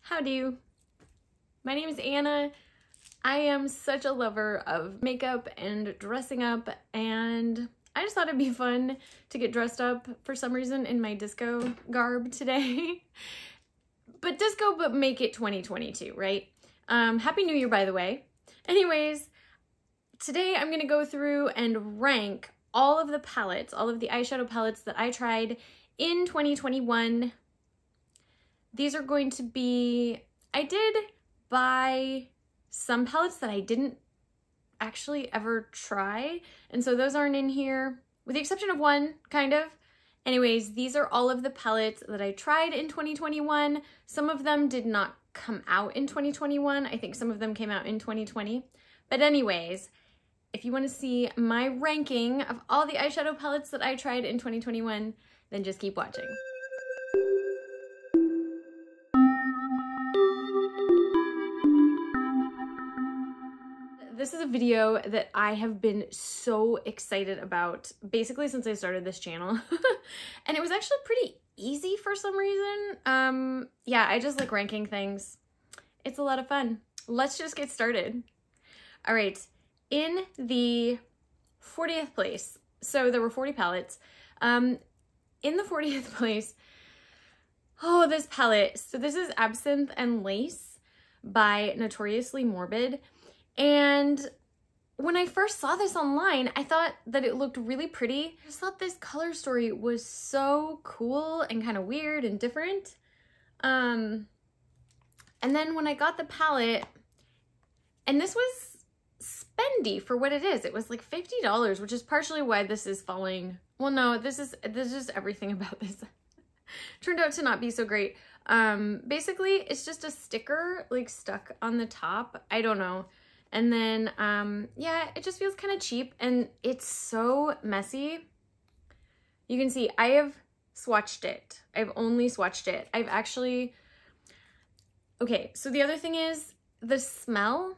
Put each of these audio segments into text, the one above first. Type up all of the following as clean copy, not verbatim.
Howdy. My name is Anna. I am such a lover of makeup and dressing up, and I just thought it'd be fun to get dressed up for some reason in my disco garb today. But make it 2022, right? Happy New Year, by the way. Anyways, today I'm gonna go through and rank all of the palettes, all of the eyeshadow palettes that I tried in 2021. These are going to be, I did buy some palettes that I didn't actually ever try, and so those aren't in here, with the exception of one, kind of. Anyways, these are all of the palettes that I tried in 2021. Some of them did not come out in 2021. I think some of them came out in 2020. But anyways, if you want to see my ranking of all the eyeshadow palettes that I tried in 2021, then just keep watching. This is a video that I have been so excited about basically since I started this channel. And it was actually pretty easy for some reason. Yeah, I just like ranking things. It's a lot of fun. Let's just get started. All right, in the 40th place, so there were 40 palettes. In the 40th place, oh, this palette. So this is Absinthe and Lace by Notoriously Morbid. And when I first saw this online, I thought that it looked really pretty. I just thought this color story was so cool and kind of weird and different. And then when I got the palette, and this was spendy for what it is. It was like $50, which is partially why this is falling. Well, no, this is just everything about this turned out to not be so great. Basically, it's just a sticker like stuck on the top. I don't know. And then, yeah, it just feels kind of cheap, and it's so messy. You can see I have swatched it. I've only swatched it. I've actually, okay, so the other thing is the smell.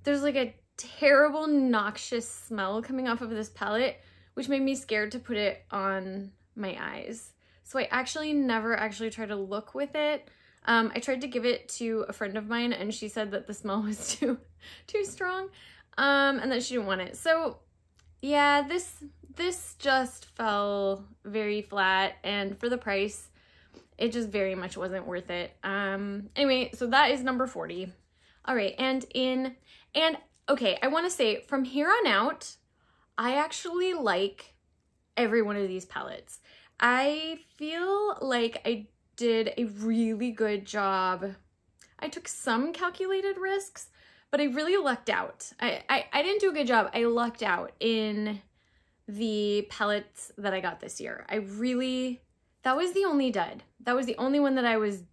There's like a terrible, noxious smell coming off of this palette, which made me scared to put it on my eyes. So I actually never tried to look with it. I tried to give it to a friend of mine, and she said that the smell was too strong, and that she didn't want it. So yeah, this just fell very flat, and for the price, it just very much wasn't worth it. Anyway, so that is number 40. All right, and okay, I want to say from here on out, I actually like every one of these palettes. I feel like I did a really good job. I took some calculated risks, but I really lucked out. I didn't do a good job. I lucked out in the palettes that I got this year. That was the only dud. That was the only one that I was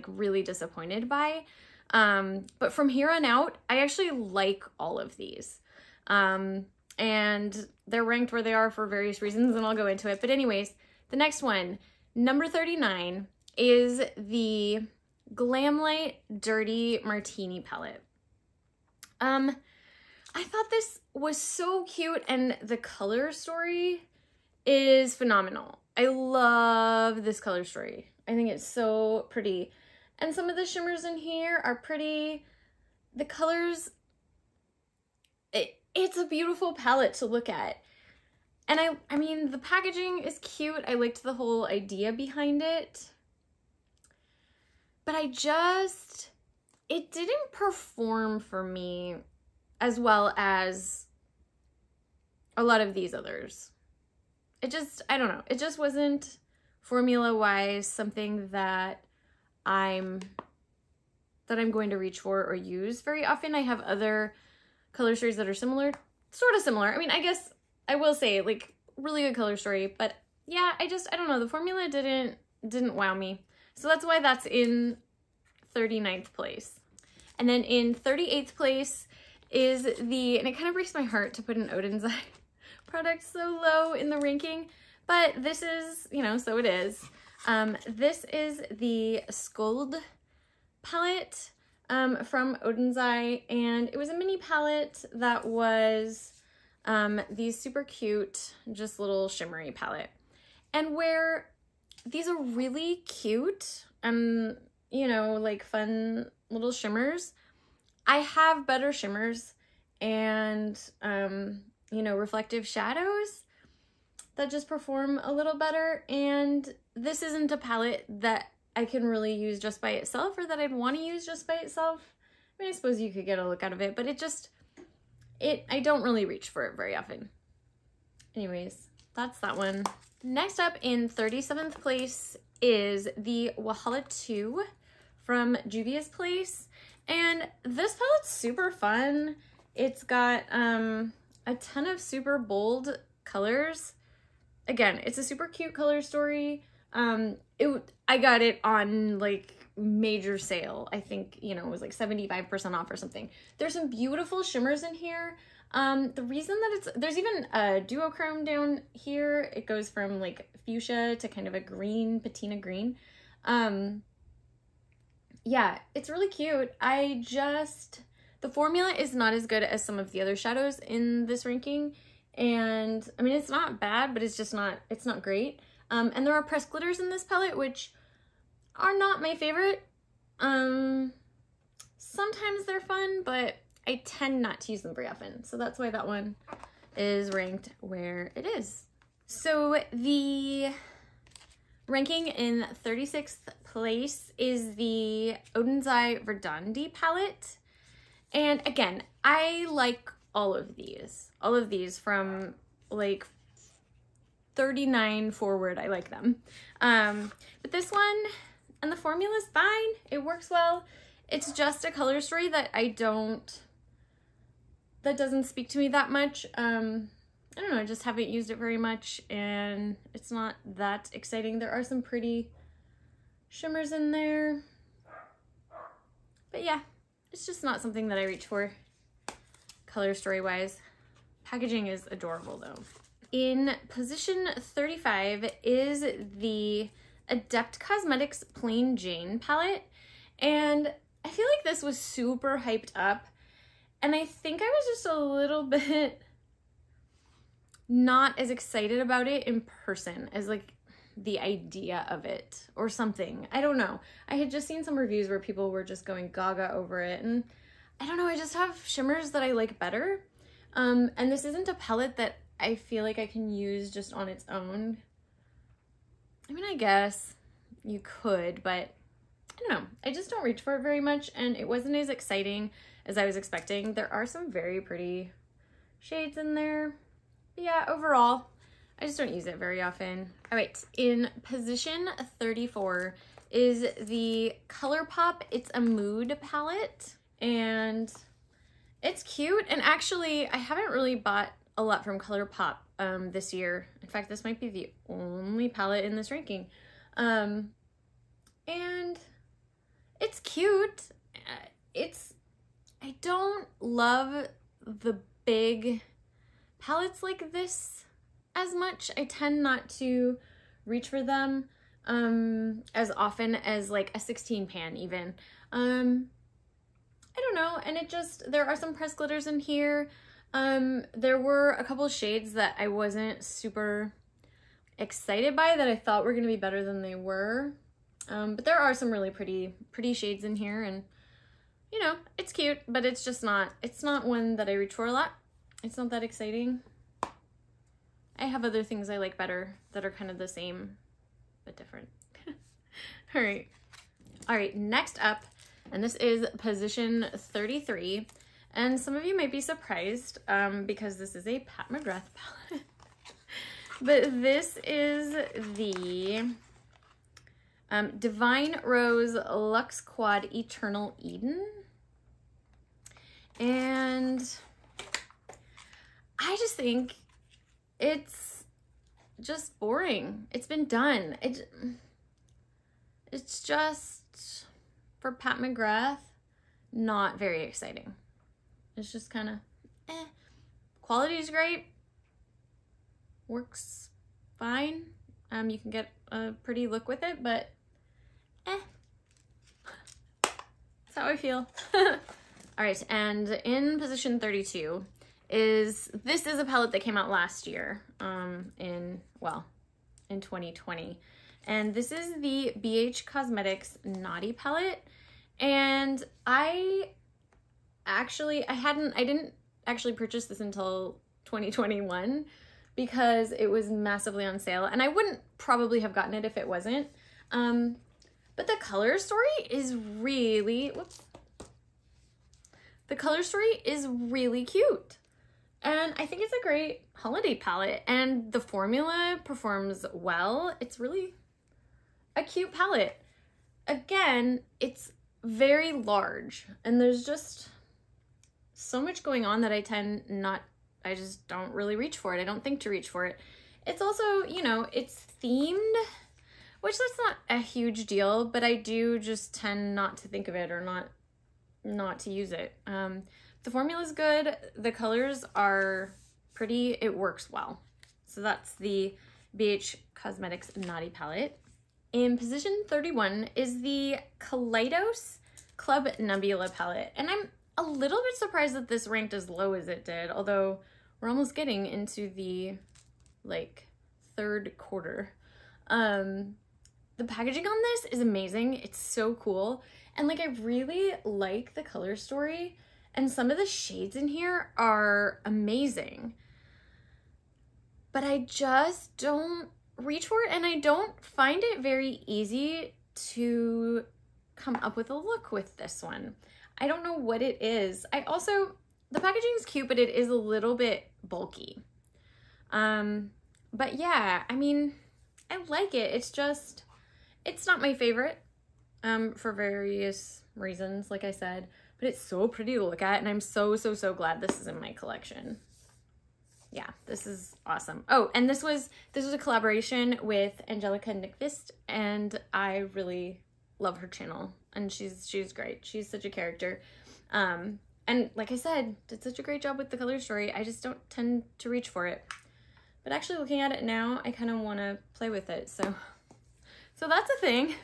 really disappointed by. But from here on out, I actually like all of these. And they're ranked where they are for various reasons, and I'll go into it. But anyways, the next one, number 39, is the Glamlight Dirty Martini palette. I thought this was so cute, and the color story is phenomenal. I love this color story. I think it's so pretty. And some of the shimmers in here are pretty. The colors, it's a beautiful palette to look at. And I mean, the packaging is cute. I liked the whole idea behind it. But it didn't perform for me as well as a lot of these others. I don't know. It just wasn't formula-wise something that I'm going to reach for or use very often. I have other color stories that are sort of similar. I mean, I guess I will say, like, really good color story, but yeah, I don't know, the formula didn't wow me. So that's why that's in 39th place. And then in 38th place is and it kind of breaks my heart to put an Odenzai product so low in the ranking, but this is, you know, so it is. This is the Skuld palette from Odenzai, and it was a mini palette that was these super cute, just little shimmery palette. And where these are really cute, you know, like fun little shimmers. I have better shimmers and, you know, reflective shadows that just perform a little better. And this isn't a palette that I can really use just by itself, or that I'd want to use just by itself. I mean, I suppose you could get a look out of it, but I don't really reach for it very often. Anyways, that's that one. Next up in 37th place is the Wahala 2 from Juvia's Place. And this palette's super fun. It's got a ton of super bold colors. Again, it's a super cute color story. I got it on like major sale. I think, you know, it was like 75% off or something. There's some beautiful shimmers in here. The reason that there's even a duochrome down here. It goes from like fuchsia to kind of a green, patina green. Yeah, it's really cute. The formula is not as good as some of the other shadows in this ranking. And I mean, it's not bad, but it's not great. And there are pressed glitters in this palette, which are not my favorite. Sometimes they're fun, but I tend not to use them very often. So that's why that one is ranked where it is. So the ranking in 36th place is the Odenzai Verdandi palette. And again, I like all of these from like 39 forward. I like them. But this one, and the formula is fine. It works well. It's just a color story that that doesn't speak to me that much. I don't know, I just haven't used it very much, and it's not that exciting. There are some pretty shimmers in there, but yeah, it's just not something that I reach for color story wise. Packaging is adorable though. In position 35 is the Adept Cosmetics Plain Jane palette, and I feel like this was super hyped up, and I think I was just a little bit not as excited about it in person as like the idea of it or something. I don't know. I had just seen some reviews where people were just going gaga over it, and I don't know, I just have shimmers that I like better. And this isn't a palette that I feel like I can use just on its own. I mean, I guess you could, but I don't know. I just don't reach for it very much, and it wasn't as exciting as I was expecting. There are some very pretty shades in there. Yeah, overall, I just don't use it very often. All right, in position 34 is the Colourpop It's a Mood palette, and it's cute. And actually, I haven't really bought a lot from Colourpop this year. In fact, this might be the only palette in this ranking. And it's cute. I don't love the big palettes like this as much. I tend not to reach for them as often as like a 16 pan even. I don't know, and there are some pressed glitters in here. There were a couple shades that I wasn't super excited by that I thought were gonna be better than they were. But there are some really pretty shades in here, and you know, it's cute, but it's not one that I reach for a lot. It's not that exciting. I have other things I like better that are kind of the same, but different. All right, next up, and this is position 33. And some of you might be surprised because this is a Pat McGrath palette. But this is the Divine Rose Luxe Quad Eternal Eden. And I just think it's just boring. It's been done. It's just, for Pat McGrath, not very exciting. It's just kind of eh. Quality is great. Works fine. You can get a pretty look with it, but eh. That's how I feel. All right, and in position 32 is a palette that came out last year, in 2020. And this is the BH Cosmetics Naughty palette. And I didn't actually purchase this until 2021 because it was massively on sale, and I wouldn't probably have gotten it if it wasn't. But the color story is really, the color story is really cute. And I think it's a great holiday palette, and the formula performs well. It's really a cute palette. Again, it's very large, and there's just so much going on that I just don't really reach for it. I don't think to reach for it. It's also, you know, it's themed, which that's not a huge deal, but I do just tend not to think of it or not to use it. The formula's good. The colors are pretty. It works well. So that's the BH Cosmetics Naughty palette. In position 31 is the Colitos Club Nubula palette. And I'm a little bit surprised that this ranked as low as it did, although we're almost getting into the like third quarter. The packaging on this is amazing. It's so cool. And like, I really like the color story, and some of the shades in here are amazing, but I just don't reach for it, and I don't find it very easy to come up with a look with this one. I don't know what it is. The packaging is cute, but it is a little bit bulky. But yeah, I mean, I like it. It's not my favorite, for various reasons, like I said, but it's so pretty to look at, and I'm so glad this is in my collection. Yeah, this is awesome. Oh, and this was a collaboration with Angelica Nyqvist, and I really love her channel, and she's great. She's such a character. And like I said, did such a great job with the color story. I just don't tend to reach for it. But actually looking at it now, I kind of want to play with it. So that's a thing.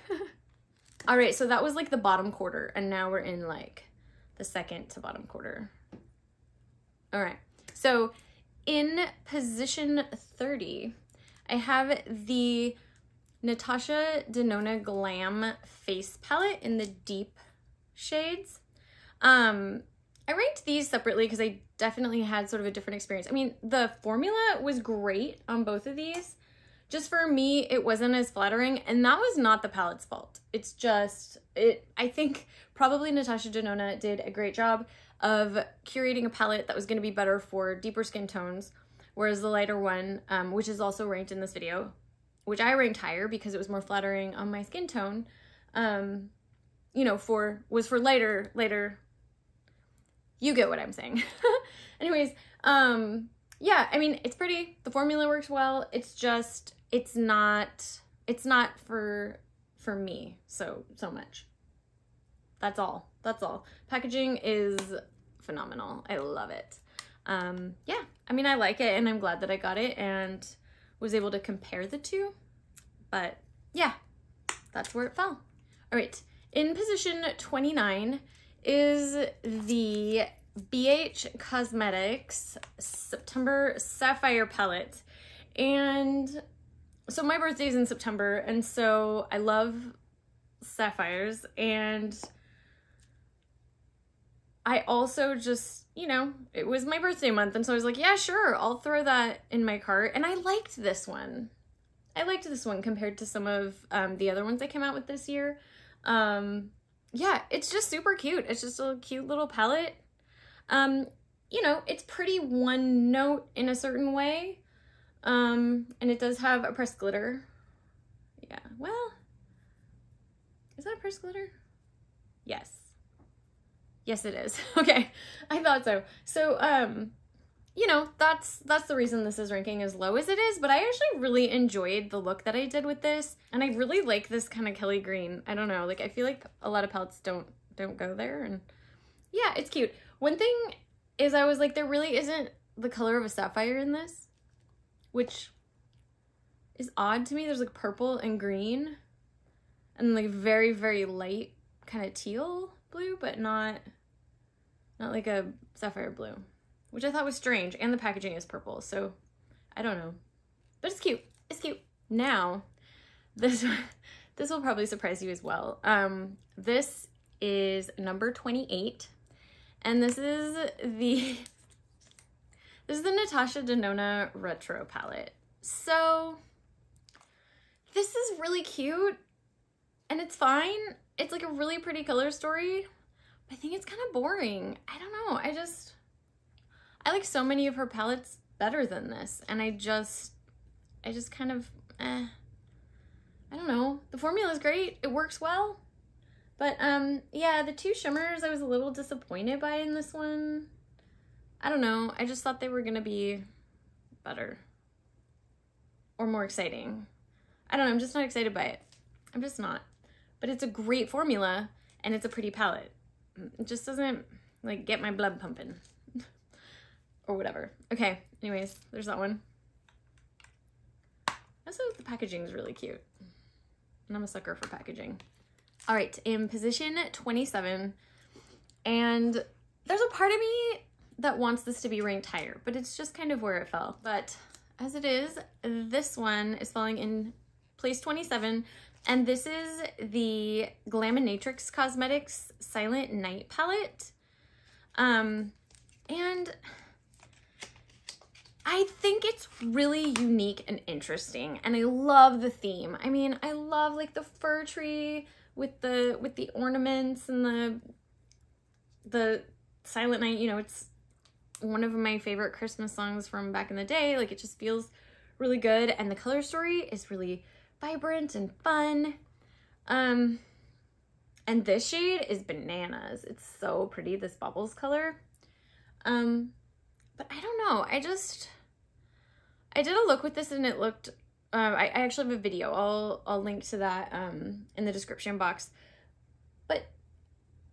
All right, so that was like the bottom quarter, and now we're in like the second to bottom quarter. All right, so in position 30, I have the Natasha Denona Glam Face Palette in the deep shades. I ranked these separately because I definitely had sort of a different experience. I mean, the formula was great on both of these. Just for me, it wasn't as flattering, and that was not the palette's fault. It's just, I think probably Natasha Denona did a great job of curating a palette that was going to be better for deeper skin tones, whereas the lighter one, which is also ranked in this video, which I ranked higher because it was more flattering on my skin tone, you know, was for lighter. You get what I'm saying. Anyways, yeah, I mean, it's pretty. The formula works well. It's just, it's not for me so much. That's all. Packaging is phenomenal. I love it. Yeah, I mean, I like it, and I'm glad that I got it and was able to compare the two. But yeah, that's where it fell. All right, in position 29 is the BH Cosmetics September Sapphire Palette. And so my birthday's in September, and so I love sapphires, and I also just, you know, it was my birthday month, and so I was like, yeah, sure, I'll throw that in my cart. And I liked this one. I liked this one compared to some of the other ones that came out with this year. Yeah, it's just super cute. It's just a cute little palette. You know, it's pretty one note in a certain way. And it does have a pressed glitter. Yeah, well, is that a pressed glitter? Yes. Yes, it is. Okay, I thought so. So, you know, that's the reason this is ranking as low as it is, but I actually really enjoyed the look that I did with this, and I really like this kind of Kelly green. I don't know, like, I feel like a lot of palettes don't go there, and yeah, it's cute. One thing is I was like, there really isn't the color of a sapphire in this, which is odd to me. There's like purple and green and like very light kind of teal blue, but not like a sapphire blue, which I thought was strange. And the packaging is purple, so I don't know, but it's cute. It's cute. Now, this will probably surprise you as well. This is number 28, and this is the Natasha Denona Retro palette. So this is really cute and it's fine. It's like a really pretty color story. I think it's kind of boring. I don't know. I like so many of her palettes better than this, and I just kind of I don't know. The formula is great. It works well. But yeah, the two shimmers I was a little disappointed by in this one. I don't know. I just thought they were gonna be better or more exciting. I don't know. I'm just not excited by it. I'm just not. But it's a great formula and it's a pretty palette. It just doesn't like get my blood pumping or whatever. Okay. Anyways, there's that one. Also, the packaging is really cute. And I'm a sucker for packaging. All right, in position 27, and there's a part of me that wants this to be ranked higher, but it's just kind of where it fell. But as it is, this one is falling in place 27, and this is the Glam Cosmetics Silent Night palette. And I think it's really unique and interesting, and I love the theme. I mean, I love like the fir tree with the ornaments and the Silent Night. You know, it's one of my favorite Christmas songs from back in the day. Like, it just feels really good, and the color story is really vibrant and fun. And this shade is bananas. It's so pretty, this bubbles color. But I don't know. I did a look with this and it looked, I actually have a video. I'll link to that in the description box. But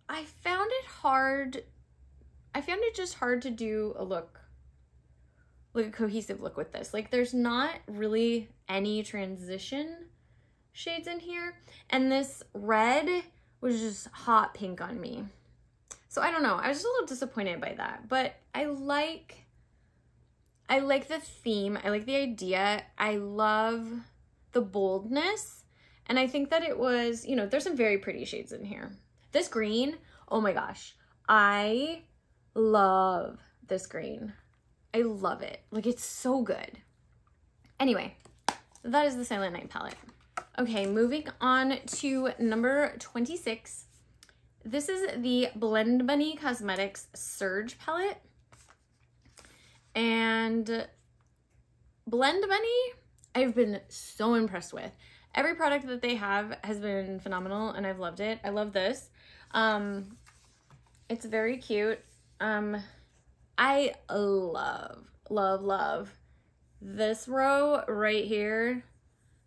I found it just hard to do a look, like a cohesive look with this. Like, there's not really any transition shades in here. And this red was just hot pink on me. So I don't know. I was just a little disappointed by that. But I like the theme. I like the idea. I love the boldness. And I think that it was, you know, there's some very pretty shades in here. This green, oh my gosh. I love this green. I love it. Like, it's so good. Anyway, that is the Silent Night palette. Okay, moving on to number 26. This is the Blend Bunny Cosmetics Surge palette. And Blend Bunny, I've been so impressed with. Every product that they have has been phenomenal and I've loved it. I love this. It's very cute. I love this row right here.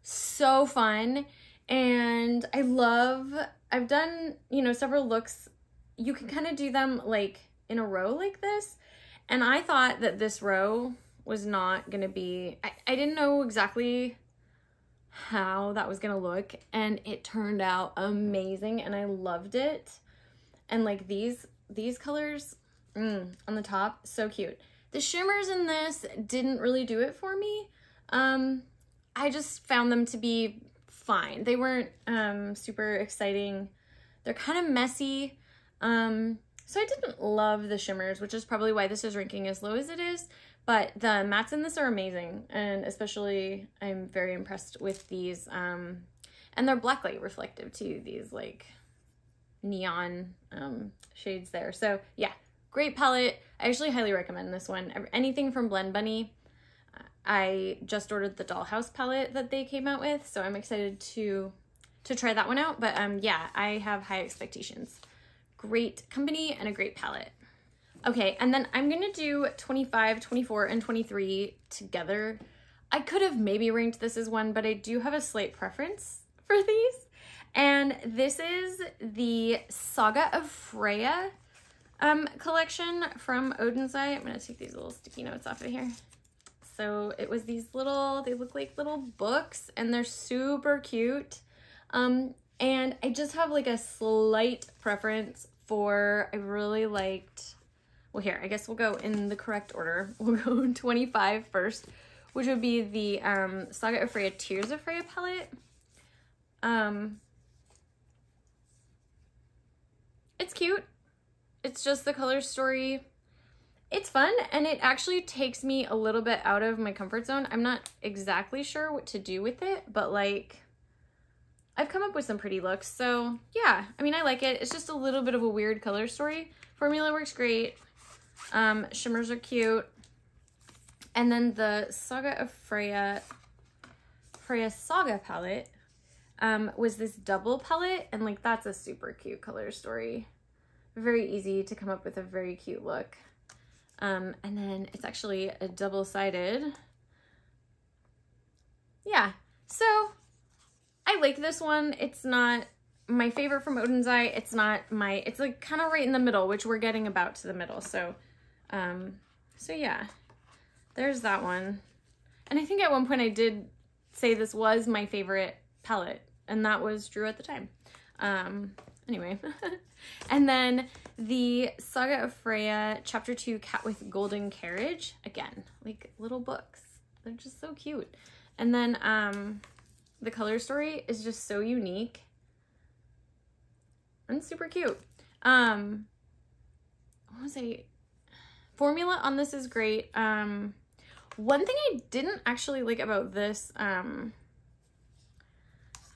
So fun. And I've done, you know, several looks. You can kind of do them like in a row like this. And I thought that this row was not going to be, I didn't know exactly how that was going to look. And it turned out amazing and I loved it. And like these colors on the top, so cute. The shimmers in this didn't really do it for me. I just found them to be fine. They weren't super exciting. They're kind of messy. So I didn't love the shimmers, which is probably why this is ranking as low as it is. But the mattes in this are amazing. And especially I'm very impressed with these. And they're blacklight reflective too. These like neon shades there. So yeah, great palette. I actually highly recommend this one. Anything from Blend Bunny. I just ordered the Dollhouse palette that they came out with. So I'm excited to try that one out. But yeah, I have high expectations. Great company and a great palette. Okay, and then I'm gonna do 25, 24, and 23 together. I could have maybe ranked this as one, but I do have a slight preference for these. And this is the Saga of Freya collection from Odenzai. I'm gonna take these little sticky notes off of here. So it was these little, they look like little books and they're super cute. And I just have like a slight preference for, I really liked, well here, I guess we'll go in the correct order. We'll go 25 first, which would be the Saga of Freya Tears of Freya palette. It's cute. It's just the color story. It's fun, and it actually takes me a little bit out of my comfort zone. I'm not exactly sure what to do with it, but like, I've come up with some pretty looks. So yeah, I mean, I like it. It's just a little bit of a weird color story. Formula works great. Shimmers are cute. And then the Saga of Freya Saga palette was this double palette, and like, that's a super cute color story. Very easy to come up with a very cute look. And then it's actually a double-sided. Yeah, so I like this one. It's not my favorite from Odenzai. It's not my, it's like kind of right in the middle, which we're getting about to the middle. So, so yeah, there's that one. And I think at one point I did say this was my favorite palette, and that was true at the time. Anyway. And then the Saga of Freya Chapter 2 Cat with Golden Carriage. Again, like little books. They're just so cute. And then the color story is just so unique and super cute. What was I? Formula on this is great. One thing I didn't actually like about this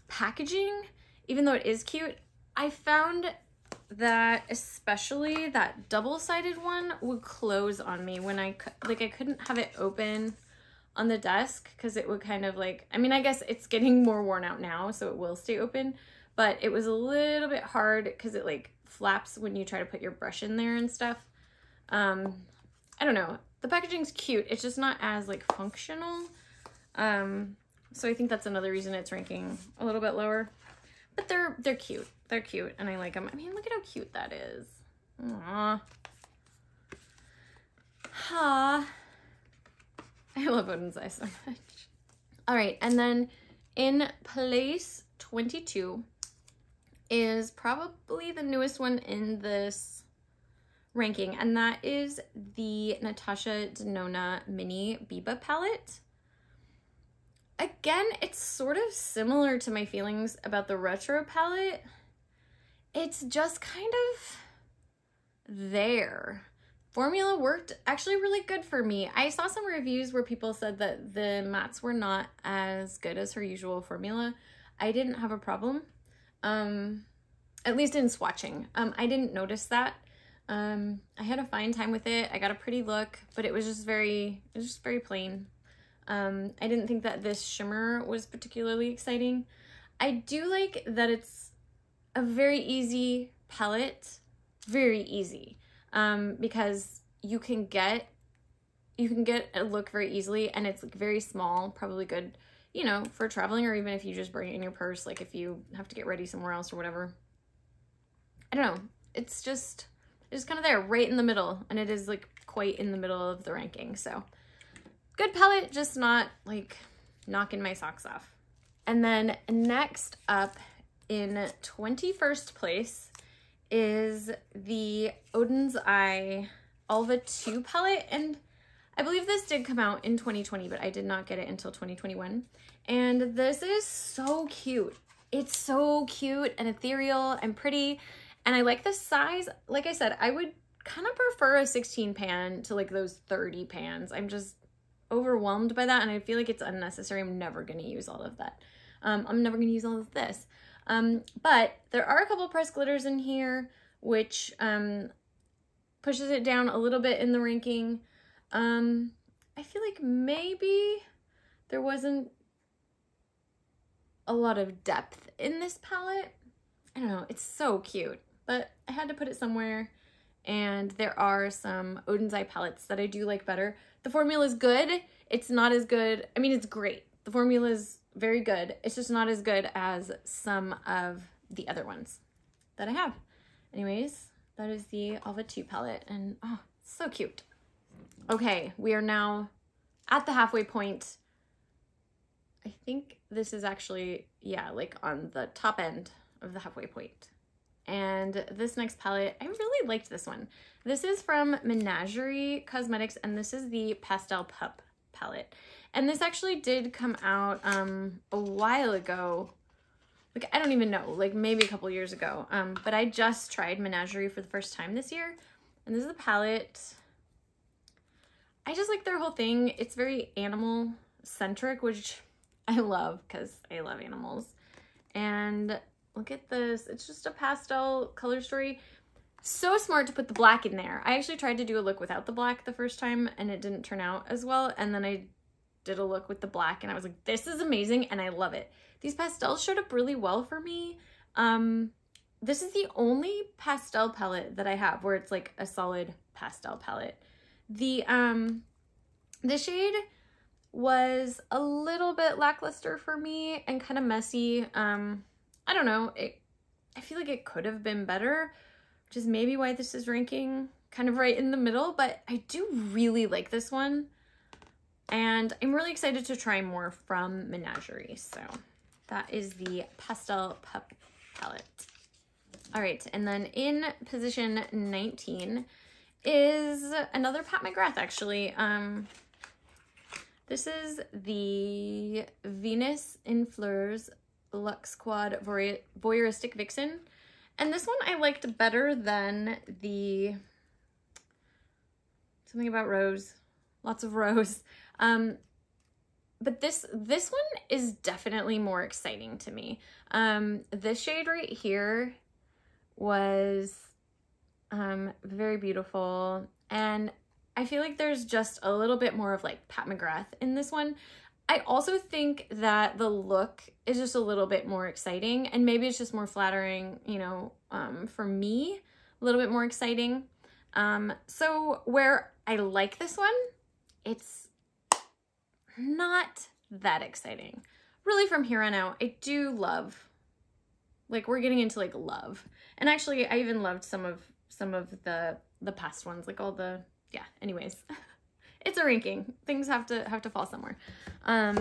packaging, even though it is cute, I found that especially that double-sided one would close on me when I couldn't have it open on the desk, because it would kind of like, I mean, I guess it's getting more worn out now, so it will stay open, but it was a little bit hard because it like flaps when you try to put your brush in there and stuff. I don't know. The packaging's cute. It's just not as like functional. So I think that's another reason it's ranking a little bit lower. But they're cute. They're cute, and I like them. I mean, look at how cute that is. Aww. Ha. I love Odenzai so much. All right, and then in place 22 is probably the newest one in this ranking, and that is the Natasha Denona Mini Biba palette. Again, it's sort of similar to my feelings about the Retro palette. It's just kind of there. Formula worked actually really good for me. I saw some reviews where people said that the mattes were not as good as her usual formula. I didn't have a problem, at least in swatching. I didn't notice that. I had a fine time with it. I got a pretty look, but it was just very plain. I didn't think that this shimmer was particularly exciting. I do like that it's a very easy palette, very easy, because you can get a look very easily, and it's like very small, probably good, you know, for traveling, or even if you just bring it in your purse, like if you have to get ready somewhere else or whatever. I don't know. It's just kind of there, right in the middle, and it is like quite in the middle of the ranking, so good palette, just not like knocking my socks off. And then next up in 21st place is the Odenzai Alva 2 palette, and I believe this did come out in 2020, but I did not get it until 2021. And this is so cute. It's so cute and ethereal and pretty, and I like the size. Like I said, I would kind of prefer a 16 pan to like those 30 pans. I'm just overwhelmed by that, and I feel like it's unnecessary. I'm never going to use all of that. I'm never going to use all of this. But there are a couple pressed glitters in here, which pushes it down a little bit in the ranking. I feel like maybe there wasn't a lot of depth in this palette. I don't know, it's so cute, but I had to put it somewhere. And there are some Odenzai palettes that I do like better. The formula is good. It's not as good. I mean, it's great. The formula is very good. It's just not as good as some of the other ones that I have. Anyways, that is the Alva 2 palette, and oh, so cute. Okay, we are now at the halfway point. I think this is actually, yeah, like on the top end of the halfway point. And this next palette, I really liked this one. This is from Menagerie Cosmetics, and this is the Pastel Pup palette. And this actually did come out a while ago. like, I don't even know, like maybe a couple years ago. But I just tried Menagerie for the first time this year. And this is the palette. I just like their whole thing. It's very animal centric, which I love because I love animals. And look at this. It's just a pastel color story. So smart to put the black in there. I actually tried to do a look without the black the first time and it didn't turn out as well. And then I did a look with the black and I was like, this is amazing and I love it. These pastels showed up really well for me. This is the only pastel palette that I have where it's like a solid pastel palette. The shade was a little bit lackluster for me and kind of messy. I don't know. I feel like it could have been better, which is maybe why this is ranking kind of right in the middle, but I do really like this one. And I'm really excited to try more from Menagerie. So that is the Pastel palette. All right, and then in position 19 is another Pat McGrath, actually. This is the Venus in Fleurs Luxe Quad Voyeuristic Vixen. And this one I liked better than the something about rose, lots of rose. But this one is definitely more exciting to me. This shade right here was very beautiful, and I feel like there's just a little bit more of like Pat McGrath in this one. I also think that the look is just a little bit more exciting, and maybe it's just more flattering, you know, for me, a little bit more exciting. So where I like this one, it's not that exciting. Really from here on out, I do love, like we're getting into like love. And actually I even loved some of the past ones, like all the, yeah, anyways. It's a ranking. Things have to fall somewhere. All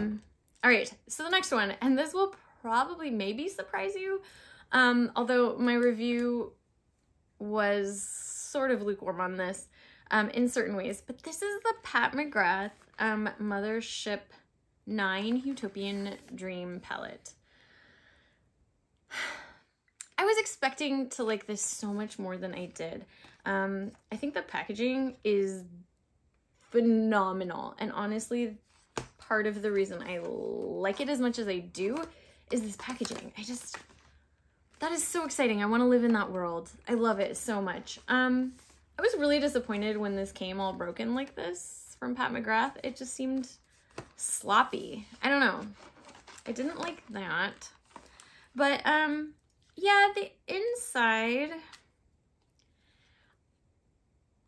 right, so the next one, and this will probably maybe surprise you, although my review was sort of lukewarm on this in certain ways, but this is the Pat McGrath Mothership 9 Utopian Dream palette. I was expecting to like this so much more than I did. I think the packaging is phenomenal, and honestly part of the reason I like it as much as I do is this packaging. That is so exciting. I want to live in that world. I love it so much. I was really disappointed when this came all broken like this from Pat McGrath. It just seemed sloppy. I don't know. I didn't like that. But yeah, the inside,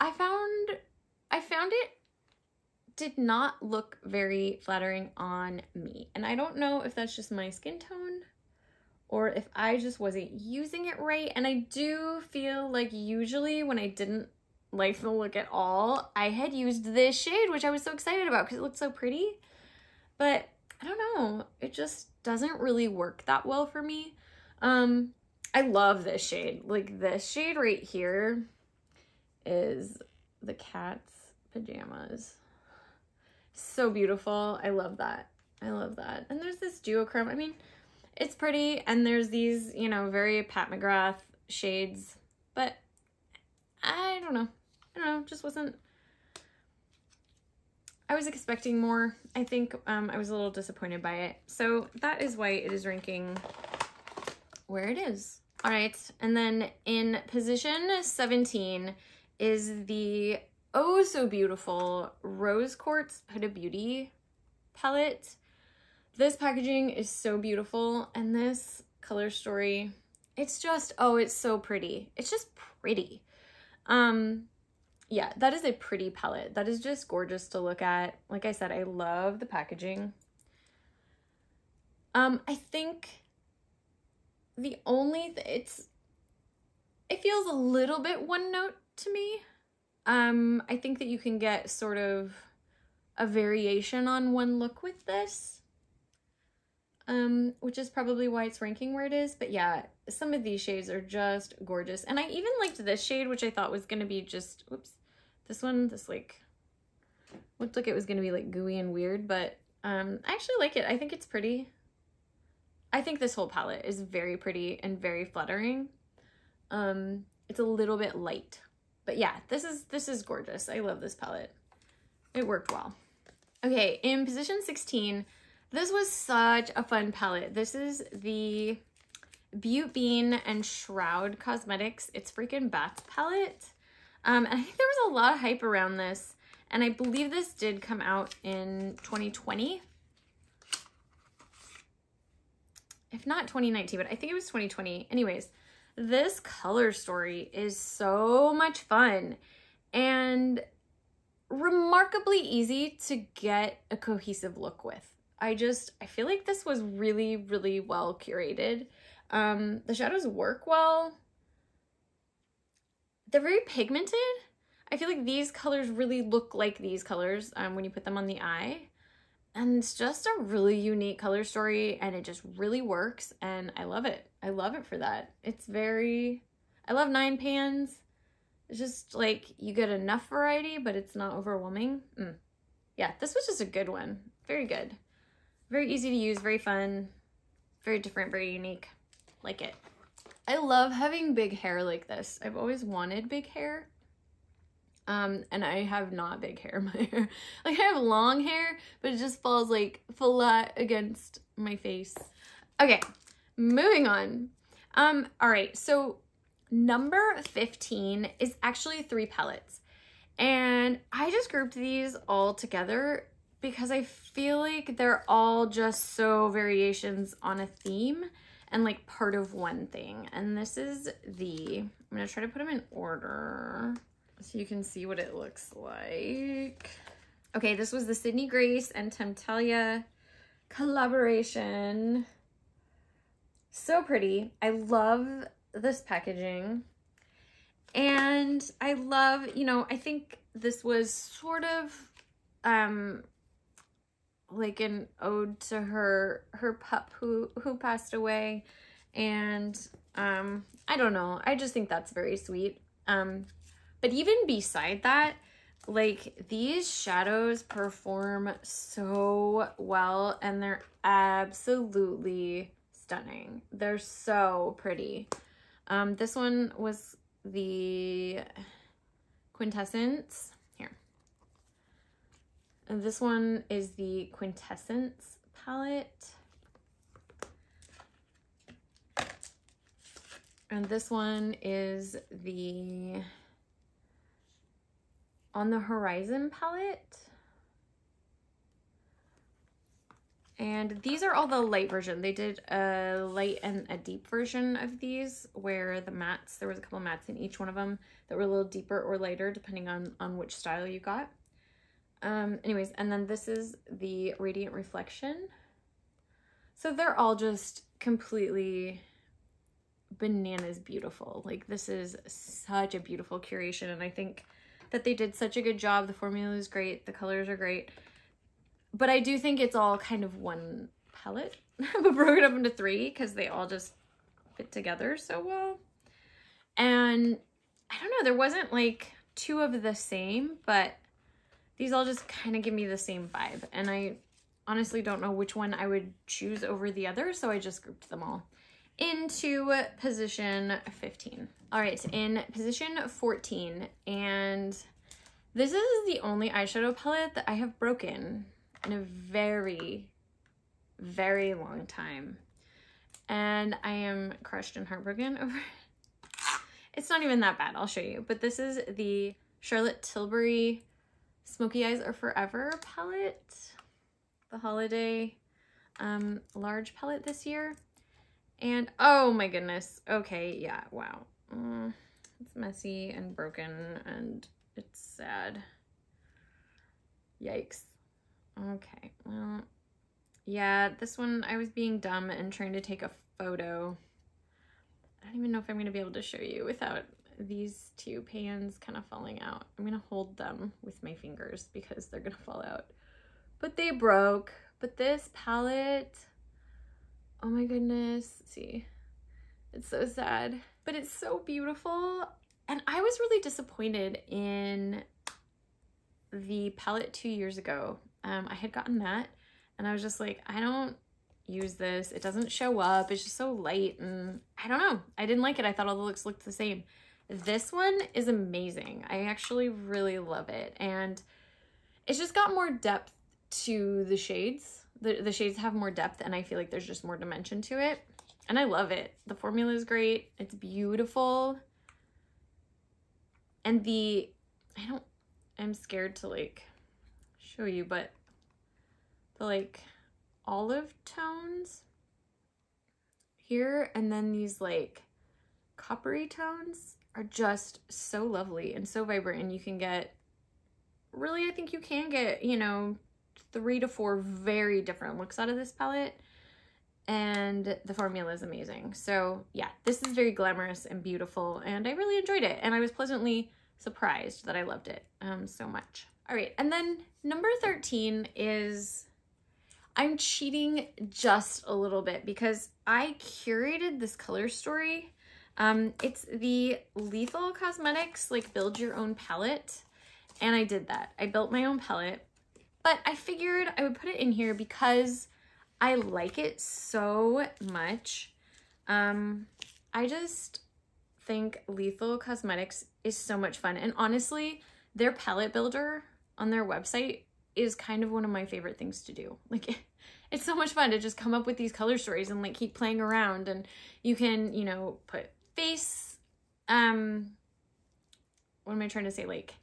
I found it did not look very flattering on me. And I don't know if that's just my skin tone or if I just wasn't using it right. And I do feel like usually when I didn't like the look at all, I had used this shade, which I was so excited about because it looked so pretty. But I don't know, it just doesn't really work that well for me. I love this shade. Like this shade right here is the cat's pajamas. So beautiful. I love that. I love that. And there's this duochrome. I mean, it's pretty, and there's these, you know, very Pat McGrath shades, but I don't know. Just wasn't, I was expecting more. I think I was a little disappointed by it. So that is why it is ranking where it is. All right, and then in position 17 is the oh so beautiful Rose Quartz Huda Beauty palette. This packaging is so beautiful, and this color story, it's just, oh, it's so pretty. It's just pretty. Yeah, that is a pretty palette. That is just gorgeous to look at. Like I said, I love the packaging. I think the only, it feels a little bit one note to me. I think that you can get sort of a variation on one look with this, which is probably why it's ranking where it is. But yeah, some of these shades are just gorgeous. And I even liked this shade, which I thought was going to be just, whoops, this one, this like, looked like it was going to be like gooey and weird, but I actually like it. I think it's pretty. I think this whole palette is very pretty and very flattering. It's a little bit light, but yeah, this is gorgeous. I love this palette. It worked well. Okay, in position 16, this was such a fun palette. This is the Butte Bean and Shroud Cosmetics It's Freaking Bats palette. And I think there was a lot of hype around this, and I believe this did come out in 2020. If not 2019, but I think it was 2020. Anyways, this color story is so much fun and remarkably easy to get a cohesive look with. I feel like this was really, really well curated. The shadows work well. They're very pigmented. I feel like these colors really look like these colors when you put them on the eye. And it's just a really unique color story, and it just really works, and I love it. I love it for that. I love 9 pans. It's just like you get enough variety, but it's not overwhelming. Yeah, this was just a good one. Very good. Very easy to use, very fun, very different, very unique. Like it. I love having big hair like this. I've always wanted big hair. And I have not big hair in my hair. Like, I have long hair, but it just falls like flat against my face. Okay, moving on. All right, so number 15 is actually 3 palettes. And I just grouped these all together because I feel like they're all just so variations on a theme and like part of one thing. And this is I'm gonna try to put them in order so you can see what it looks like. Okay, this was the Sydney Grace and Temptalia collaboration. So pretty. I love this packaging. And I love, you know, I think this was sort of like an ode to her pup who passed away. And I don't know. I just think that's very sweet. But even beside that, like, these shadows perform so well, and they're absolutely stunning. They're so pretty. This one was the Quintessence. Here. And this one is the Quintessence palette. And this one is the On the Horizon palette. And these are all the light version. They did a light and a deep version of these where the mattes, there was a couple mattes in each one of them that were a little deeper or lighter depending on which style you got. Anyways, and then this is the Radiant Reflection. So they're all just completely bananas beautiful. Like, this is such a beautiful curation, and I think that they did such a good job. The formula is great. The colors are great. But I do think it's all kind of one palette, but broken up into 3 because they all just fit together so well. And I don't know, there wasn't like 2 of the same, but these all just kind of give me the same vibe. And I honestly don't know which one I would choose over the other, so I just grouped them all into position 15. All right, in position 14, and this is the only eyeshadow palette that I have broken in a very, very long time. And I am crushed and heartbroken over it. It's not even that bad, I'll show you. But this is the Charlotte Tilbury Smoky Eyes Are Forever palette. The holiday large palette this year. And oh my goodness. Okay, yeah, wow. It's messy and broken and it's sad. Yikes. Okay, well, yeah, this one I was being dumb and trying to take a photo. I don't even know if I'm going to be able to show you without these 2 pans kind of falling out. I'm going to hold them with my fingers because they're going to fall out. But they broke. But this palette, oh my goodness, see, it's so sad, but it's so beautiful. And I was really disappointed in the palette 2 years ago. I had gotten that and I was just like, I don't use this. It doesn't show up. It's just so light, and I don't know. I didn't like it. I thought all the looks looked the same. This one is amazing. I actually really love it, and it's just got more depth to the shades. The shades have more depth, and I feel like there's just more dimension to it, and I love it. The formula is great. It's beautiful, and I'm scared to like show you, but the like olive tones here, and then these like coppery tones are just so lovely and so vibrant, and you can get, really, I think you can get, you know, 3 to 4 very different looks out of this palette, and the formula is amazing. So yeah, this is very glamorous and beautiful, and I really enjoyed it, and I was pleasantly surprised that I loved it so much. All right, and then number 13 is, I'm cheating just a little bit because I curated this color story. It's the Lethal Cosmetics, like, build your own palette. And I did that. I built my own palette, but I figured I would put it in here because I like it so much. I just think Lethal Cosmetics is so much fun. And honestly, their palette builder on their website is kind of one of my favorite things to do. Like, it's so much fun to just come up with these color stories and like keep playing around, and you can, you know, put face, what am I trying to say? Like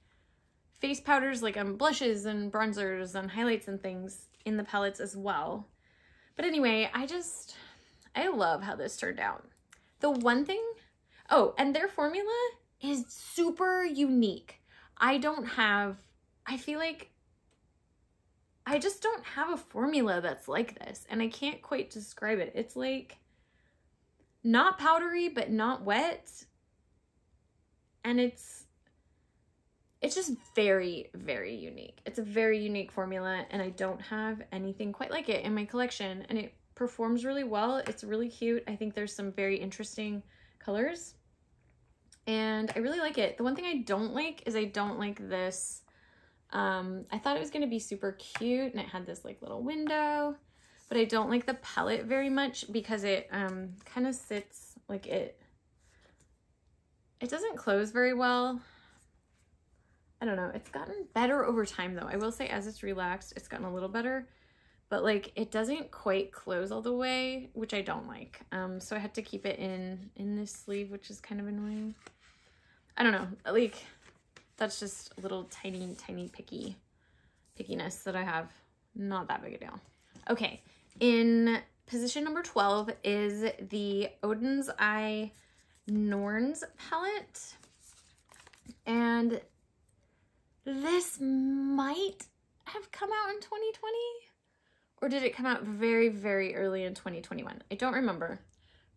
face powders, like blushes and bronzers and highlights and things in the palettes as well. But anyway, I love how this turned out. The one thing, oh, and their formula is super unique. I feel like I just don't have a formula that's like this, and I can't quite describe it. It's like not powdery, but not wet. And it's just very, very unique. It's a very unique formula, and I don't have anything quite like it in my collection, and it performs really well. It's really cute. I think there's some very interesting colors, and I really like it. The one thing I don't like is I don't like this. I thought it was going to be super cute, and it had this like little window, but I don't like the palette very much because it kind of sits like it doesn't close very well. I don't know. It's gotten better over time though. I will say as it's relaxed, it's gotten a little better, but like it doesn't quite close all the way, which I don't like. So I had to keep it in this sleeve, which is kind of annoying. I don't know. Like, that's just a little tiny pickiness that I have. Not that big a deal. Okay, in position number 12 is the Odenzai Norns palette. And this might have come out in 2020, or did it come out very, very early in 2021? I don't remember,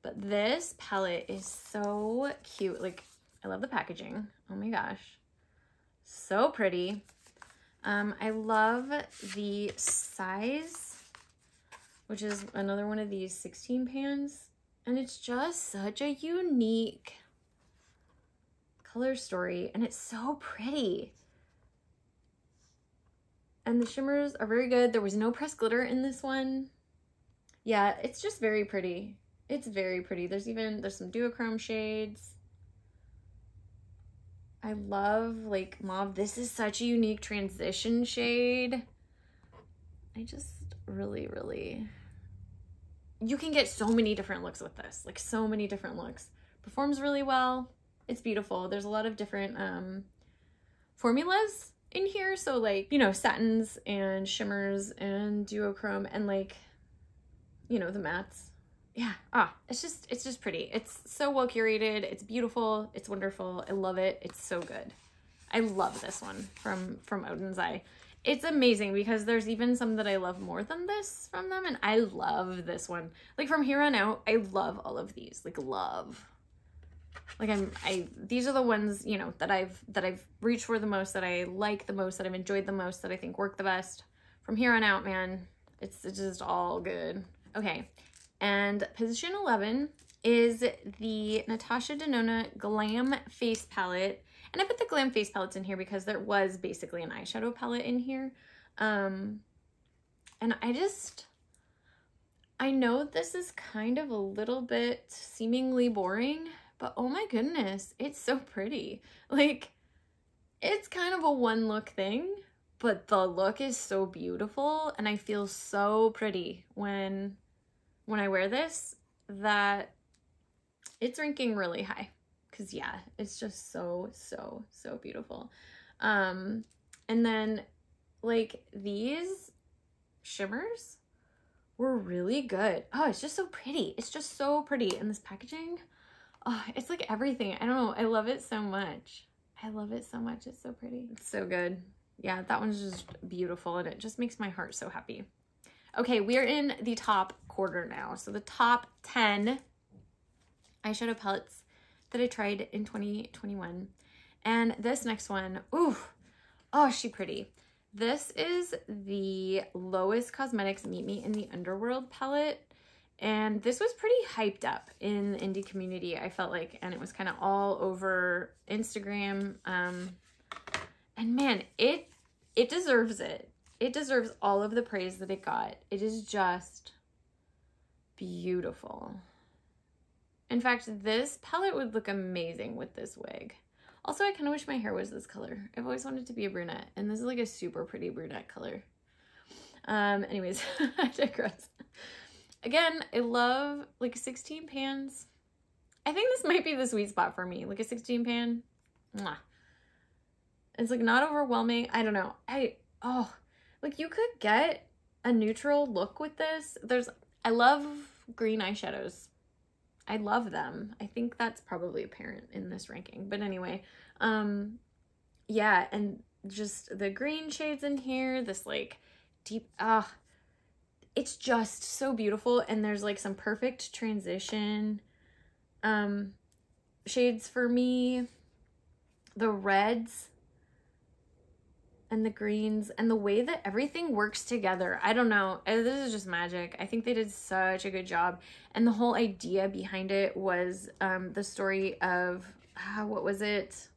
but this palette is so cute. Like, I love the packaging. Oh my gosh. So pretty. I love the size, which is another one of these 16 pans, and it's just such a unique color story, and it's so pretty. And the shimmers are very good. There was no pressed glitter in this one. Yeah, it's just very pretty. It's very pretty. There's some duochrome shades. I love like mauve. This is such a unique transition shade. I just really, really, you can get so many different looks with this, like so many different looks. Performs really well. It's beautiful. There's a lot of different formulas in here. So like, you know, satins and shimmers and duochrome and like, you know, the mattes. Yeah, it's just pretty. It's so well curated. It's beautiful. It's wonderful. I love it. It's so good. I love this one from Odenzai. It's amazing because there's even some that I love more than this from them, and I love this one. Like from here on out, I love all of these. Like love. Like these are the ones, you know, that I've reached for the most, that I like the most, that I've enjoyed the most, that I think work the best. From here on out, man, it's just all good. Okay. And position 11 is the Natasha Denona Glam Face Palette. And I put the Glam Face Palettes in here because there was basically an eyeshadow palette in here. And I know this is kind of a little bit seemingly boring, but oh my goodness, it's so pretty. Like, it's kind of a one look thing, but the look is so beautiful and I feel so pretty when I wear this that it's ranking really high. Cause yeah, it's just so, so, so beautiful. And then like these shimmers were really good. Oh, it's just so pretty. It's just so pretty. And this packaging, oh, it's like everything. I don't know. I love it so much. I love it so much. It's so pretty. It's so good. Yeah, that one's just beautiful and it just makes my heart so happy. Okay, we are in the top quarter now. So the top 10 eyeshadow palettes that I tried in 2021. And this next one, ooh, oh, is she pretty. This is the Lowest Cosmetics Meet Me in the Underworld palette. And this was pretty hyped up in the indie community, I felt like, and it was kind of all over Instagram. And man, it deserves it. It deserves all of the praise that it got. It is just beautiful. In fact, this palette would look amazing with this wig. Also, I kind of wish my hair was this color. I've always wanted to be a brunette, and this is like a super pretty brunette color. Anyways, I digress. Again, I love like 16 pans. I think this might be the sweet spot for me, like a 16 pan. Mwah. It's like not overwhelming. I don't know. Like you could get a neutral look with this. I love green eyeshadows. I love them. I think that's probably apparent in this ranking. But anyway, yeah, and just the green shades in here, this like deep, it's just so beautiful. And there's like some perfect transition shades for me. The reds and the greens and the way that everything works together. I don't know. This is just magic. I think they did such a good job. And the whole idea behind it was the story of, what was it?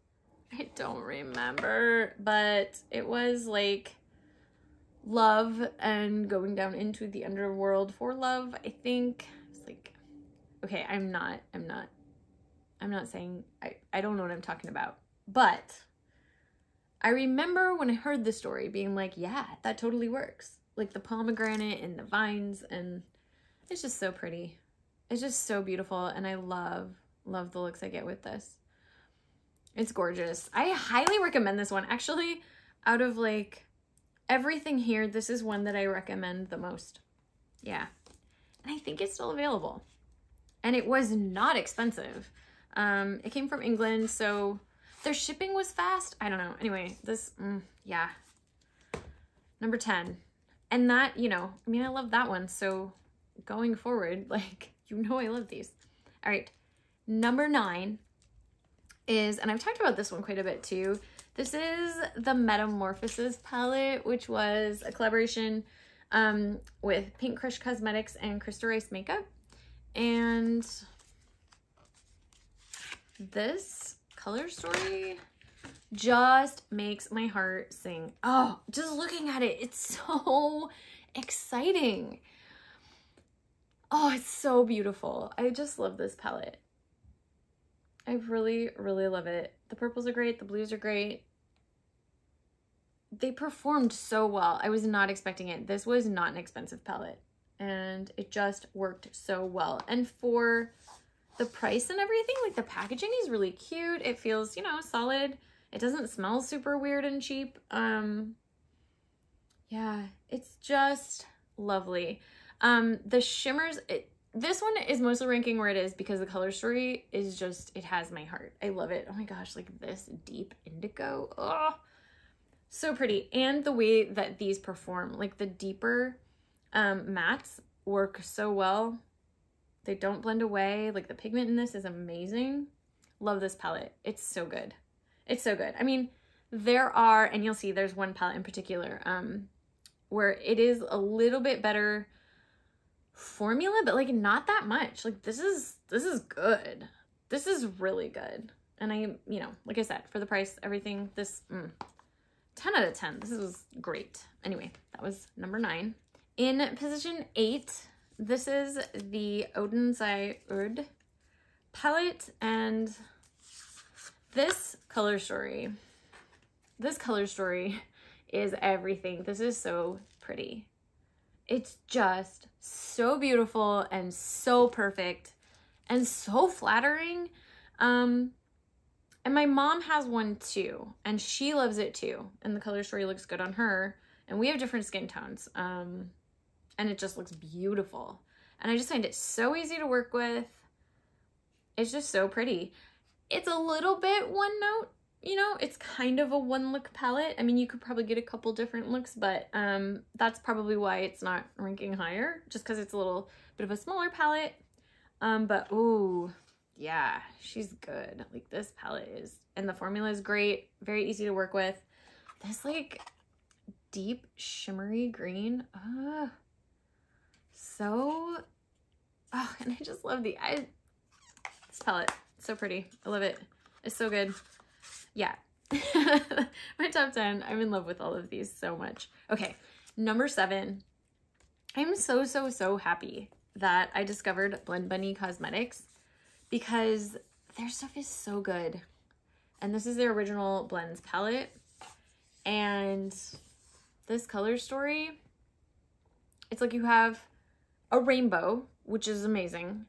I don't remember, but it was like love and going down into the underworld for love. I think it's like, okay, I'm not saying, I don't know what I'm talking about, but I remember when I heard the story being like, yeah, that totally works. Like the pomegranate and the vines, and it's just so pretty. It's just so beautiful, and I love the looks I get with this. It's gorgeous. I highly recommend this one. Actually, out of like everything here, this is one that I recommend the most. Yeah. And I think it's still available. And it was not expensive. It came from England, so their shipping was fast. I don't know. Anyway, this, yeah. Number 10. And that, you know, I mean, I love that one. So going forward, like, you know I love these. All right. Number 9 is, and I've talked about this one quite a bit too. This is the Metamorphosis palette, which was a collaboration with Pink Crush Cosmetics and Crystal Rice Makeup. And this color story just makes my heart sing. Oh, just looking at it, it's so exciting. Oh, it's so beautiful. I just love this palette. I really, really love it. The purples are great. The blues are great. They performed so well. I was not expecting it. This was not an expensive palette, and it just worked so well. And for the price and everything, like the packaging is really cute. It feels, you know, solid. It doesn't smell super weird and cheap. Yeah, it's just lovely. The shimmers, this one is mostly ranking where it is because the color story is just, it has my heart. I love it. Oh my gosh, like this deep indigo. Oh, so pretty. And the way that these perform, like the deeper mattes work so well. They don't blend away. Like the pigment in this is amazing. Love this palette. It's so good. It's so good. I mean, there are, and you'll see there's one palette in particular where it is a little bit better formula, but like not that much. Like this is good. This is really good. And I, you know, like I said, for the price, everything, this 10 out of 10. This was great. Anyway, that was number 9. In position 8, this is the Odenzai Oud palette, and this color story is everything. This is so pretty. It's just so beautiful and so perfect and so flattering. And my mom has one too, and she loves it too. And the color story looks good on her. And we have different skin tones. And it just looks beautiful. And I just find it so easy to work with. It's just so pretty. It's a little bit one note, you know, it's kind of a one look palette. I mean, you could probably get a couple different looks, but that's probably why it's not ranking higher, just because it's a little bit of a smaller palette. But ooh, yeah, she's good. Like this palette is, and the formula is great, very easy to work with. This like deep shimmery green, and I just love this palette. So pretty. I love it. It's so good. Yeah. My top 10. I'm in love with all of these so much. Okay. Number 7. I'm so happy that I discovered Blend Bunny Cosmetics because their stuff is so good. And this is their original blends palette. And this color story, it's like you have a rainbow, which is amazing.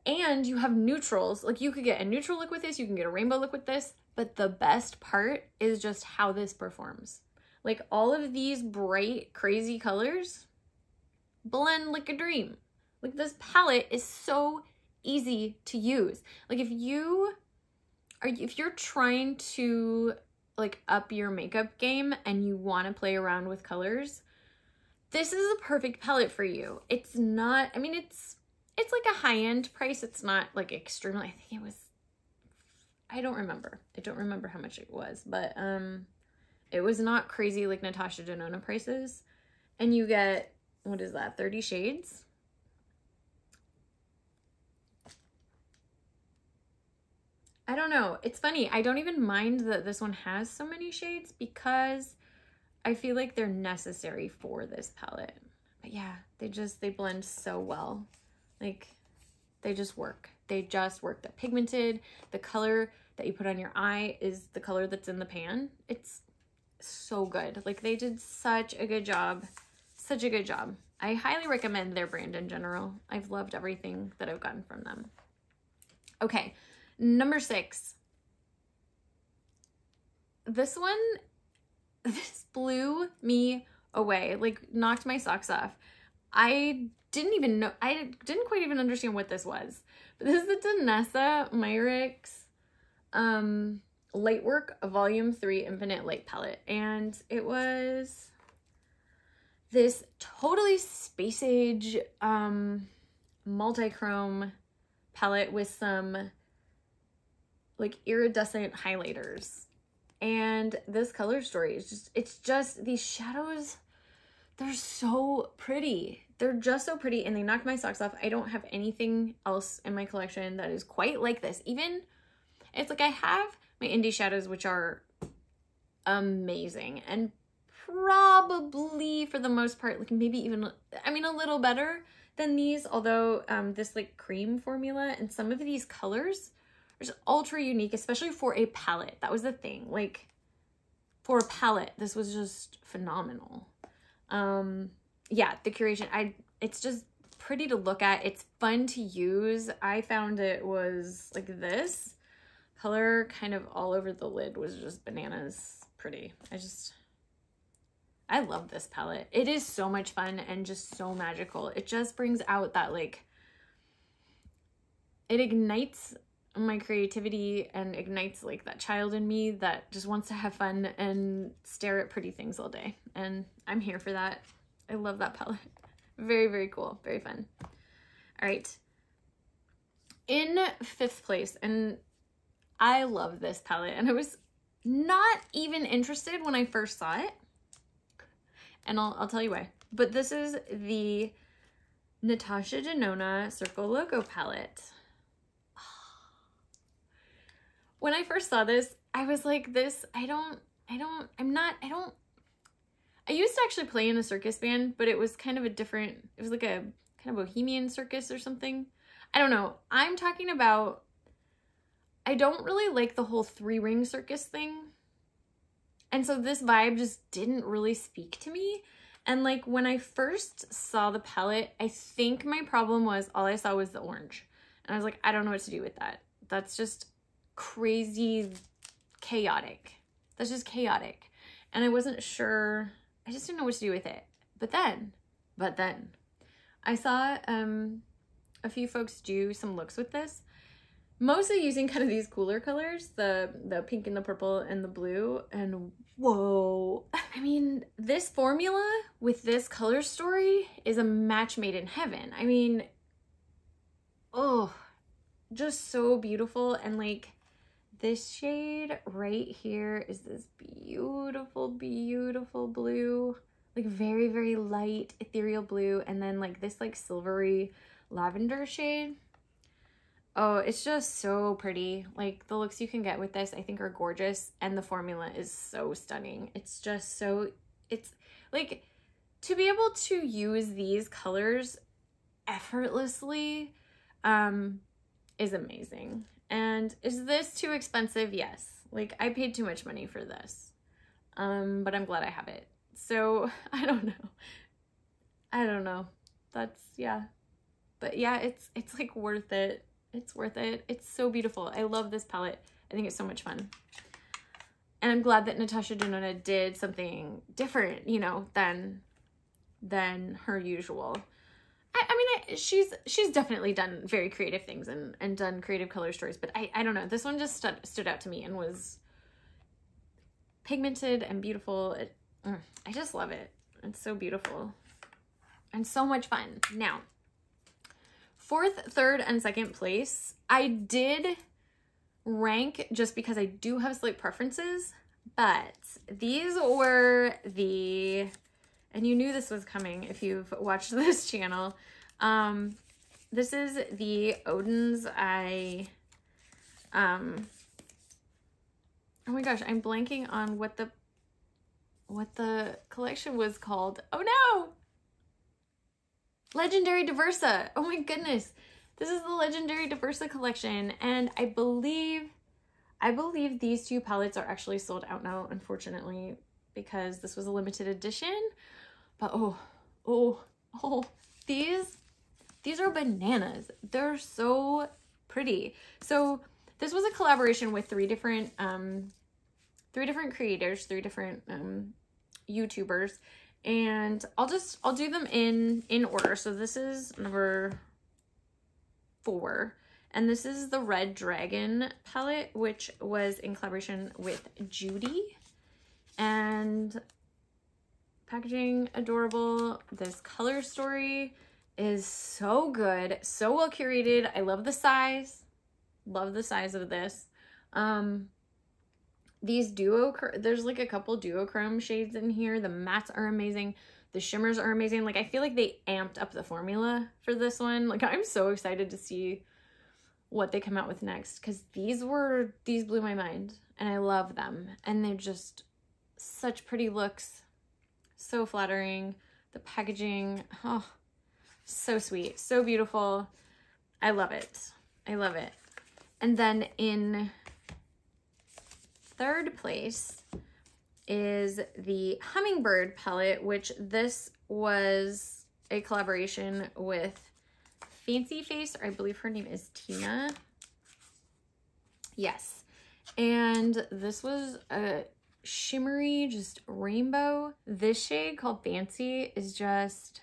And you have neutrals. Like you could get a neutral look with this, you can get a rainbow look with this, but the best part is just how this performs. Like all of these bright, crazy colors blend like a dream. Like this palette is so easy to use. Like if you're trying to like up your makeup game and you want to play around with colors, this is a perfect palette for you. It's not, I mean, it's like a high-end price. It's not like extremely, I think it was, I don't remember how much it was, but it was not crazy like Natasha Denona prices. And you get, what is that, 30 shades? I don't know. It's funny. I don't even mind that this one has so many shades because I feel like they're necessary for this palette. But yeah, they blend so well. Like, they just work. They just work. They're pigmented. The color that you put on your eye is the color that's in the pan. It's so good. Like, they did such a good job. Such a good job. I highly recommend their brand in general. I've loved everything that I've gotten from them. Okay, number 6. This blew me away. Like, knocked my socks off. I didn't quite even understand what this was. But this is the Denona Myricks Lightwork Volume 3 Infinite Light Palette. And it was this totally space age multi-chrome palette with some like iridescent highlighters. And this color story is it's just these shadows, they're so pretty. They're just so pretty and they knocked my socks off. I don't have anything else in my collection that is quite like this. Even, it's like I have my indie shadows, which are amazing and probably for the most part, like maybe even, I mean, a little better than these, although this like cream formula and some of these colors are just ultra unique, especially for a palette. That was the thing. Like for a palette, this was just phenomenal. Yeah, the curation, it's just pretty to look at. It's fun to use. I found it was like this color kind of all over the lid was just bananas pretty. I love this palette. It is so much fun and just so magical. It just brings out that like, it ignites my creativity and ignites like that child in me that just wants to have fun and stare at pretty things all day. And I'm here for that. I love that palette. Very, very cool. Very fun. All right. In 5th place, and I love this palette, and I was not even interested when I first saw it. And I'll tell you why. But this is the Natasha Denona Circle Logo palette. When I first saw this, I was like, I used to actually play in a circus band, but it was kind of a different, it was like a kind of bohemian circus or something. I don't know. I'm talking about, I don't really like the whole 3-ring circus thing. And so this vibe just didn't really speak to me. And like when I first saw the palette, I think my problem was all I saw was the orange. And I was like, I don't know what to do with that. That's just crazy chaotic. That's just chaotic. And I wasn't sure, I just didn't know what to do with it. But then I saw a few folks do some looks with this, mostly using kind of these cooler colors, the pink and the purple and the blue, and whoa. I mean, this formula with this color story is a match made in heaven. I mean, oh, just so beautiful. And like this shade right here is this beautiful, beautiful blue, like very, very light ethereal blue. And then like this like silvery lavender shade. Oh, it's just so pretty. Like the looks you can get with this I think are gorgeous, and the formula is so stunning. It's just so, it's like to be able to use these colors effortlessly is amazing. And is this too expensive? Yes. Like I paid too much money for this. But I'm glad I have it. So I don't know. That's, yeah. But yeah, it's like worth it. It's worth it. It's so beautiful. I love this palette. I think it's so much fun. And I'm glad that Natasha Denona did something different, you know, than her usual. I mean, she's definitely done very creative things and done creative color stories, but I don't know. This one just stood out to me and was pigmented and beautiful. I just love it. It's so beautiful and so much fun. Now, 4th, 3rd, and 2nd place, I did rank just because I do have slight preferences, but these were the, and you knew this was coming if you've watched this channel. This is the Odenzai, oh my gosh, I'm blanking on what the collection was called. Oh no! Legendary Diversa. Oh my goodness. This is the Legendary Diversa collection, and I believe these two palettes are actually sold out now, unfortunately, because this was a limited edition. But oh, these are bananas. They're so pretty. So this was a collaboration with 3 different creators, 3 different YouTubers. And I'll do them in order. So this is number 4, and this is the Red Dragon palette, which was in collaboration with Judy. And packaging adorable. This color story is so good, so well curated. I love the size. Love the size of this. These there's like a couple duochrome shades in here. The mattes are amazing. The shimmers are amazing. Like I feel like they amped up the formula for this one. Like I'm so excited to see what they come out with next, because these blew my mind and I love them. And they're just such pretty looks. So flattering. The packaging, oh, so sweet, so beautiful. I love it. I love it. And then in 3rd place is the Hummingbird palette, which this was a collaboration with Fancy Face, or I believe her name is Tina. Yes. And this was a shimmery, just rainbow. This shade called Fancy is just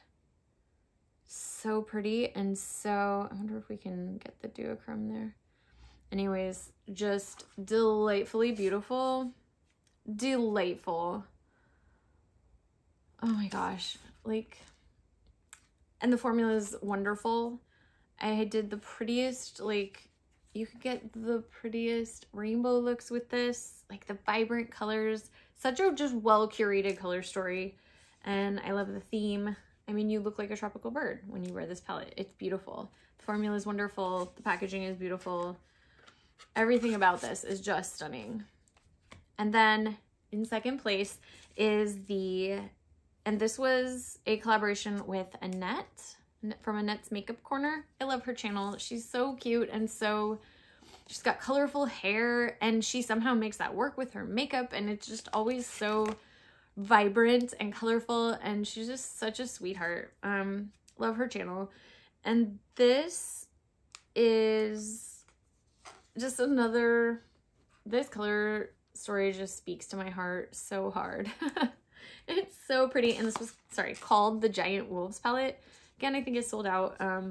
so pretty, and so, I wonder if we can get the duochrome there. Anyways, just delightfully beautiful. Delightful. Oh my gosh. Like, and the formula is wonderful. I did the prettiest, like, you could get the prettiest rainbow looks with this. Like the vibrant colors. Such a just well curated color story. And I love the theme. I mean, you look like a tropical bird when you wear this palette. It's beautiful. The formula is wonderful. The packaging is beautiful. Everything about this is just stunning. And then in 2nd place is the And this was a collaboration with Annette from Annette's Makeup Corner. I love her channel. She's so cute and she's got colorful hair, and she somehow makes that work with her makeup, and it's just always so vibrant and colorful, and she's just such a sweetheart. Love her channel. And this is just another, this color story just speaks to my heart so hard. It's so pretty. And this was, called the Giant Wolves palette. Again, I think it's sold out. I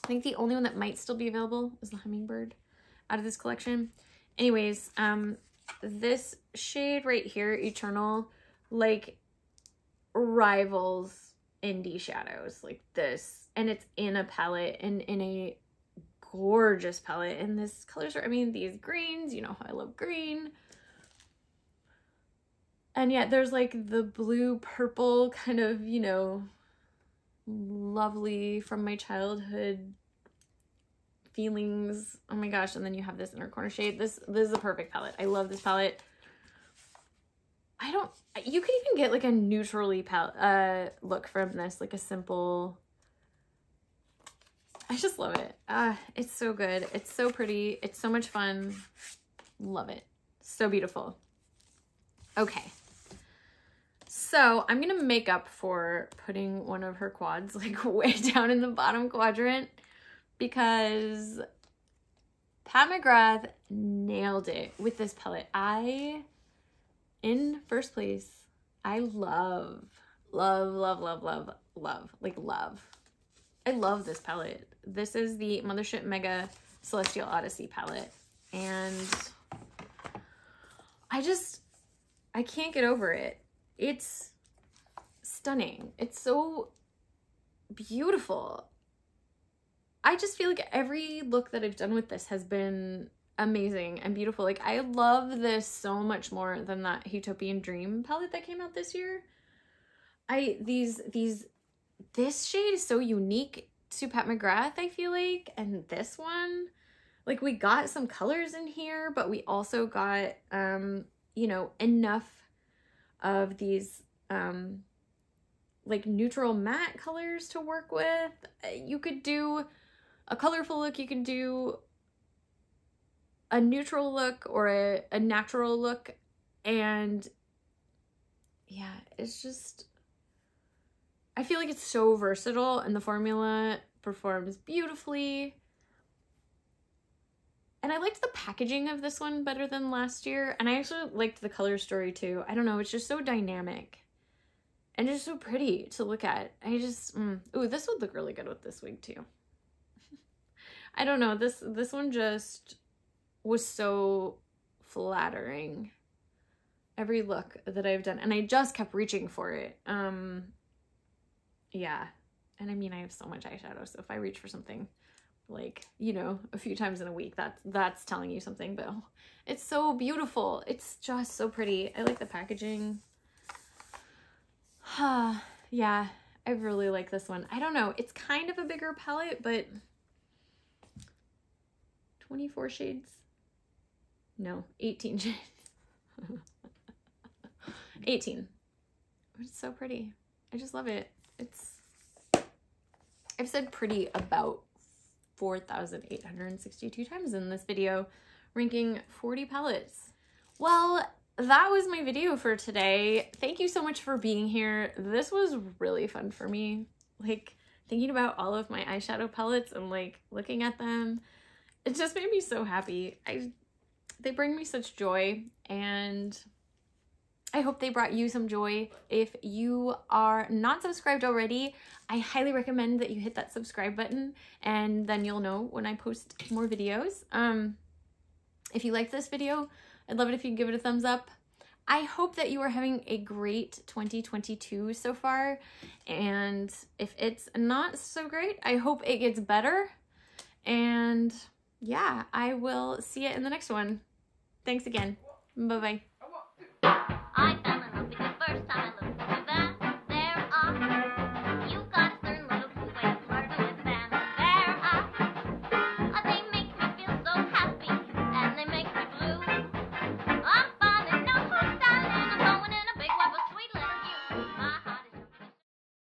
think the only one that might still be available is the Hummingbird out of this collection. Anyways, this shade right here, Eternal, like rivals indie shadows like this. And it's in a palette and in a gorgeous palette. And this colors are, I mean, these greens, you know how I love green. And yet there's like the blue purple kind of, you know, lovely from my childhood feelings. Oh my gosh. And then you have this inner corner shade. This is a perfect palette. I love this palette. You could even get like a neutrally look from this, like a simple, I just love it. It's so good. It's so pretty. It's so much fun. Love it. So beautiful. Okay. So I'm going to make up for putting one of her quads like way down in the bottom quadrant because Pat McGrath nailed it with this palette. In first place, I love. I love this palette. This is the Mothership Mega Celestial Odyssey palette. And I can't get over it. It's stunning. It's so beautiful. I just feel like every look that I've done with this has been amazing and beautiful. Like, I love this so much more than that Utopian Dream palette that came out this year. This shade is so unique to Pat McGrath, I feel like. And this one, like, we got some colors in here, but we also got, you know, enough of these, like, neutral matte colors to work with. You could do a colorful look, you can do a neutral look or a natural look, and yeah, it's just, I feel like it's so versatile and the formula performs beautifully. And I liked the packaging of this one better than last year, and I actually liked the color story too. I don't know, it's just so dynamic and just so pretty to look at. I just, ooh, this would look really good with this wig too. I don't know, this one just was so flattering. Every look that I've done, and I just kept reaching for it. Yeah, and I mean, I have so much eyeshadow, so if I reach for something like, you know, a few times in a week, that's telling you something. But oh, it's so beautiful. It's just so pretty. I like the packaging. Yeah, I really like this one. I don't know, it's kind of a bigger palette, but 24 shades? No, 18 shades. 18. It's so pretty. I just love it. I've said pretty about 4,862 times in this video, ranking 40 palettes. Well, that was my video for today. Thank you so much for being here. This was really fun for me. Like, thinking about all of my eyeshadow palettes and like looking at them, it just made me so happy. They bring me such joy, and I hope they brought you some joy. If you are not subscribed already, I highly recommend that you hit that subscribe button, and then you'll know when I post more videos. If you like this video, I'd love it if you give it a thumbs up. I hope that you are having a great 2022 so far, and if it's not so great, I hope it gets better. And yeah, I will see you in the next one. Thanks again. Bye-bye.